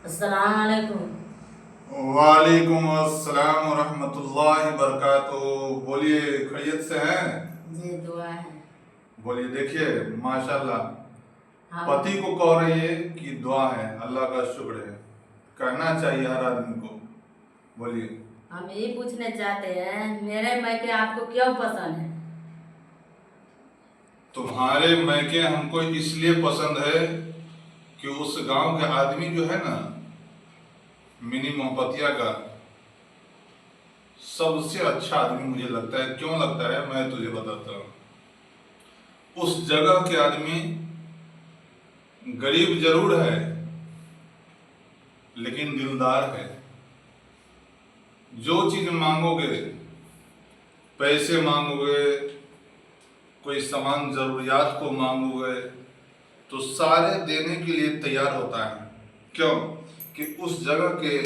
अस्सलाम वालेकुम। वालेकुम अस्सलाम रहमतुल्लाहि बरकातुहू। बोलिए, खैरियत से हैं? जी दुआ है। बोलिए, देखिए माशाल्लाह, हम पति को कह रही है कि दुआ है, अल्लाह का शुक्र है, कहना चाहिए हर आदमी को। बोलिए। हम यही पूछना चाहते हैं, मेरे मायके आपको क्यों पसंद है? तुम्हारे मैके हमको इसलिए पसंद है कि उस गांव के आदमी जो है ना, मिनी मोहब्बतिया का सबसे अच्छा आदमी मुझे लगता है। क्यों लगता है, मैं तुझे बताता हूँ। उस जगह के आदमी गरीब जरूर है लेकिन दिलदार है। जो चीज मांगोगे, पैसे मांगोगे, कोई सामान जरूरियात को मांगोगे, तो सारे देने के लिए तैयार होता है। क्यों कि उस जगह के,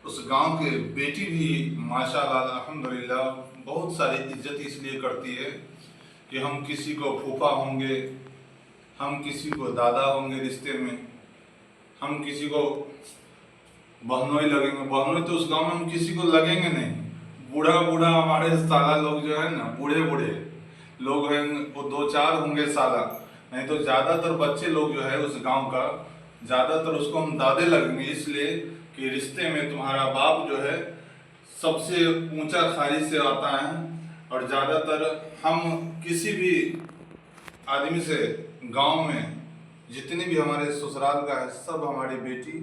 उस गांव के बेटी भी माशाल्लाह अल्हम्दुलिल्लाह बहुत सारी इज्जत इसलिए करती है कि हम किसी को फूफा होंगे, हम किसी को दादा होंगे रिश्ते में, हम किसी को बहनोई लगेंगे। बहनोई तो उस गांव में हम किसी को लगेंगे नहीं। बूढ़ा बूढ़ा हमारे साला लोग जो है ना, बूढ़े बूढ़े लोग हैं, वो दो चार होंगे साला, नहीं तो ज्यादातर बच्चे लोग जो है उस गांव का, ज्यादातर उसको हम दादे लगेंगे। इसलिए कि रिश्ते में तुम्हारा बाप जो है सबसे ऊंचा खारी से आता है। और ज्यादातर हम किसी भी आदमी से, गांव में जितने भी हमारे ससुराल का है, सब हमारी बेटी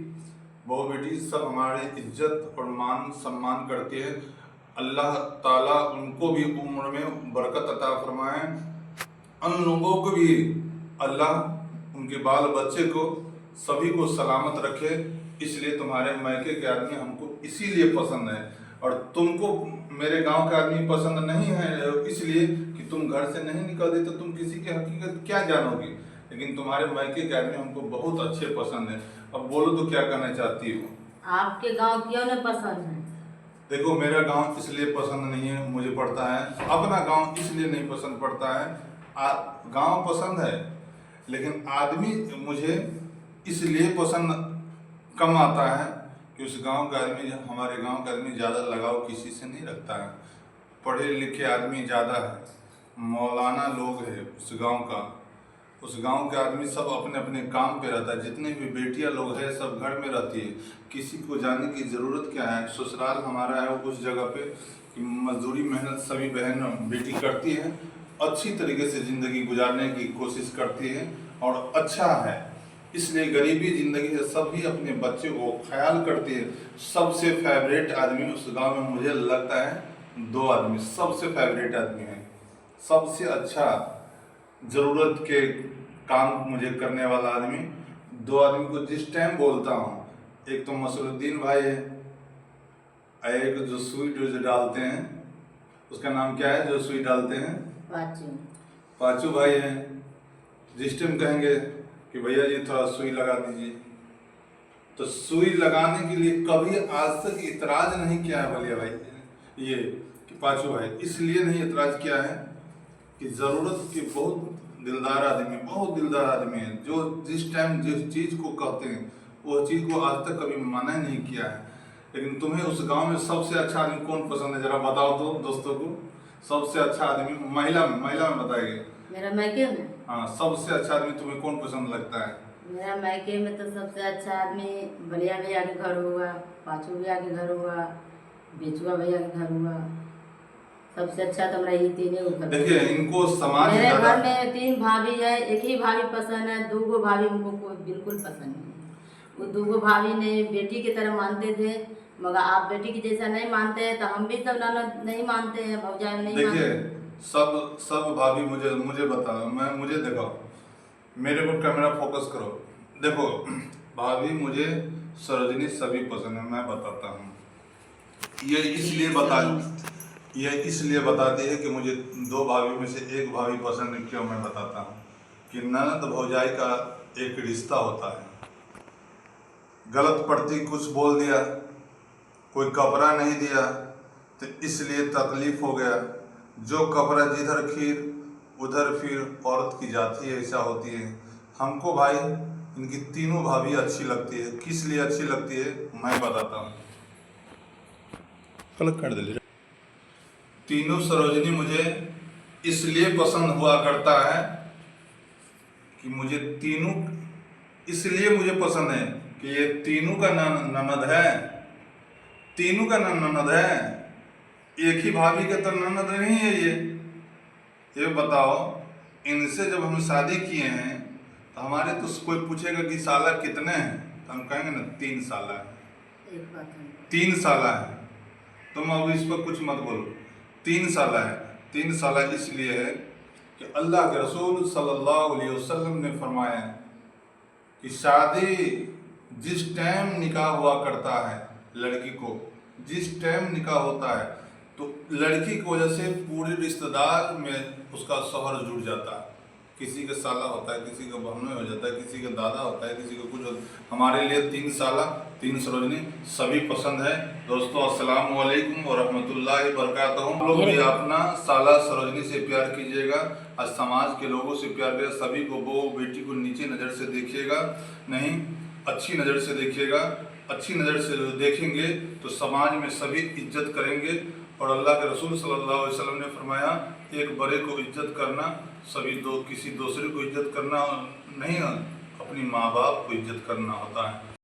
बहू बेटी सब हमारे इज्जत और मान सम्मान करती है। अल्लाह ताला उनको भी उम्र में बरकत अता फरमाए, उन लोगों को भी अल्लाह, उनके बाल बच्चे को, सभी को सलामत रखे। इसलिए तुम्हारे मैके के आदमी हमको इसीलिए पसंद है। और तुमको मेरे गांव के आदमी पसंद नहीं है इसलिए कि तुम घर से नहीं निकलते, तो तुम किसी की हकीकत क्या जानोगी। लेकिन तुम्हारे मैके के आदमी हमको बहुत अच्छे पसंद है। अब बोलो तो क्या कहना चाहती हो? आपके गांव क्यों न पसंद है? देखो, मेरा गांव इसलिए पसंद नहीं है मुझे पड़ता है, अपना गांव इसलिए नहीं पसंद पड़ता है। गांव पसंद है लेकिन आदमी मुझे इसलिए पसंद कम आता है कि उस गांव का आदमी, हमारे गांव का आदमी ज़्यादा लगाव किसी से नहीं रखता है। पढ़े लिखे आदमी ज़्यादा है, मौलाना लोग है उस गांव का। उस गांव के आदमी सब अपने अपने काम पे रहता है। जितने भी बेटियां लोग हैं सब घर में रहती है, किसी को जाने की ज़रूरत क्या है। ससुराल हमारा है उस जगह पे कि मजदूरी मेहनत सभी बहन बेटी करती है, अच्छी तरीके से ज़िंदगी गुजारने की कोशिश करती है और अच्छा है। इसलिए गरीबी ज़िंदगी से सभी अपने बच्चे को ख्याल करती है। सबसे फेवरेट आदमी उस गांव में मुझे लगता है दो आदमी सबसे फेवरेट आदमी है, सबसे अच्छा ज़रूरत के काम मुझे करने वाला आदमी। दो आदमी को जिस टाइम बोलता हूँ, एक तो मसरुद्दीन भाई है, और एक जो सुई जो डालते हैं, उसका नाम क्या है जो सुई डालते हैं? पाचू। पाचू भाई हैं। जिस टाइम कहेंगे कि भैया जी थोड़ा सुई लगा दीजिए, तो सुई लगाने के लिए कभी आज तक इतराज नहीं किया है बलिया भाई, ये कि पाचू भाई इसलिए नहीं इतराज किया है कि ज़रूरत के बहुत दिलदार आदमी, बहुत दिलदार आदमी है, जो जिस टाइम जिस चीज़ को कहते हैं वो चीज़ को आज तक कभी मना नहीं किया है। लेकिन तुम्हें उस गांव में सबसे अच्छा आदमी कौन पसंद है, जरा बताओ तो दोस्तों को। सबसे अच्छा आदमी महिला में बताइए। मेरा मायके में हाँ, सबसे अच्छा आदमी तुम्हें कौन पसंद लगता है? मेरा मायके में तो सबसे अच्छा आदमी बलिया भैया के घर हुआ, पाचू भैया के घर हुआ, बेचुआ भैया के घर हुआ। सबसे अच्छा तो मेरा ये तीनों को घर। देखिए, इनको समाज मेरे ज़्यादा, घर में 3 भाभी है, एक ही भाभी पसंद है, 2 भाभी उनको कोई बिल्कुल पसंद नहीं। वो 2 भाभी ने बेटी की तरह मानते थे, मगर आप बेटी की जैसा नहीं मानते हैं, तो हम भी सब ननद नहीं मानते हैं, भौजाई नहीं देखिए मानते। सब सब भाभी मुझे मुझे बताओ, मैं मुझे देखो, मेरे पर कैमरा फोकस करो। देखो भाभी मुझे सरोजनी सभी पसंद है, मैं बताता हूँ। ये इसलिए बता ये इसलिए बताती है कि मुझे 2 भाभी में से एक भाभी पसंद है। क्यों, मैं बताता हूँ कि ननद भौजाई का एक रिश्ता होता है। गलत पड़ती कुछ बोल दिया, कोई कपड़ा नहीं दिया, तो इसलिए तकलीफ हो गया। जो कपड़ा जिधर खीर उधर फिर, औरत की जाति ऐसा होती है। हमको भाई इनकी तीनों भाभी अच्छी लगती है। किस लिए अच्छी लगती है मैं बताता हूँ। पलक काट दे। तीनों सरोजनी मुझे इसलिए पसंद हुआ करता है कि मुझे तीनों इसलिए मुझे पसंद है कि ये तीनों का ननद है। तीनों का ननद है, एक ही भाभी के तो ननद नहीं है ये बताओ, इनसे जब हम शादी किए हैं तो हमारे तो कोई पूछेगा कि साला कितने हैं तो हम कहेंगे ना 3 साला है। 3 साला है, तुम अब इस पर कुछ मत बोलो। 3 साला है। 3 साला इसलिए है कि अल्लाह के रसूल सल्लल्लाहु अलैहि वसल्लम ने फरमाया कि शादी जिस टाइम निकाह हुआ करता है लड़की को, जिस टाइम निकाह होता है तो लड़की की वजह से पूरे रिश्तेदार में उसका शौहर जुड़ जाता है। किसी का साला होता है, किसी का बहनोई हो जाता है, किसी का दादा होता है, किसी का कुछ होता है। हमारे लिए 3 साला 3 सरोजनी सभी पसंद है। दोस्तों अस्सलाम वालेकुम व रहमतुल्लाहि व बरकातहू। हम लोग भी अपना साला सरोजनी से प्यार कीजिएगा और समाज के लोगों से प्यार करिएगा। सभी को बहू बेटी को नीचे नज़र से देखिएगा, नहीं अच्छी नज़र से देखिएगा। अच्छी नज़र से देखेंगे तो समाज में सभी इज्जत करेंगे। और अल्लाह के रसूल सल्लल्लाहु अलैहि वसल्लम ने फरमाया एक बड़े को इज्जत करना, किसी दूसरे को इज्जत करना नहीं, अपनी माँ बाप को इज्जत करना होता है।